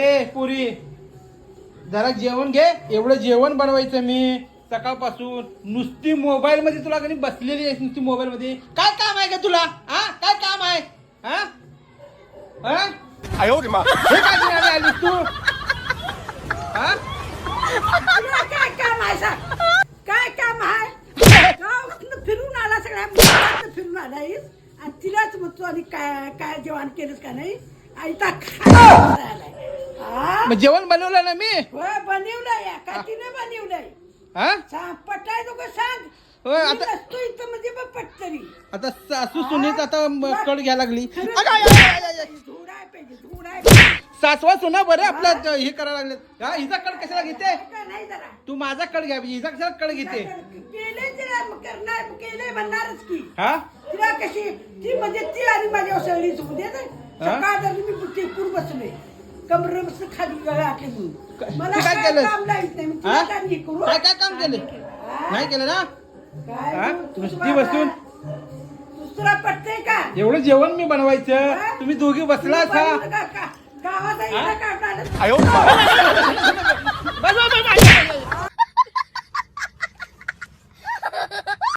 ए पुरी जरा जेवण घे. एवढं जेवण बनवायचं मी सकाळपासून. नुसती मोबाईल मध्ये तुला कधी बसलेली आहेस नुसती मोबाईल मध्ये. काय काम आहे का तुला? हा काय काम आहे? हा हे काय करायला आलीस तू? हा काय काम आहे सांग? काय काम आहे? गावातनं फिरून आला सगळ्या मुलांना फिरून आलायस आणि तिलाच म्हणतो आणि काय काय जेवण केलंस का नाही? आईता खायला मग जेवण बनवलं ना मी. बनवलंय का तिने बनवलंय? हा सांग पटाय नको सांग. होय, मी आता नसतो इथं म्हणजे मग पटतरी आता सासू सुनेच आता कड घ्यायला लागली. धुडाय पाहिजे धुडाय पाहिजे सासवा सुना बरं आपलं हे करायला लागले. हा हिचा कड कशाला घेते? का नाही जरा तू माझा कड घ्या हिचा कशाला कड घेते? केले तिला मग करणार केले म्हणणारच की हा तिला कशी ती म्हणजे ती आणि माझ्या सगळी झोपू देत सकाळ जर मी टिपून बसले कमरे बसून खाली गळाटले म्हणून मला तू काय काय केलंस? काम लाईत नाही मी हा? तुला काय करू काय काय काम केले? नाही केलं ना? काय हा? तू- नुसती तू बाबा, बसून? तुला पटतंय का एवढं जेवण मी बनवायचं हा? तुम्ही दोघी बसला तू का? बनवलं का? गावाचा इथं काढणार आयो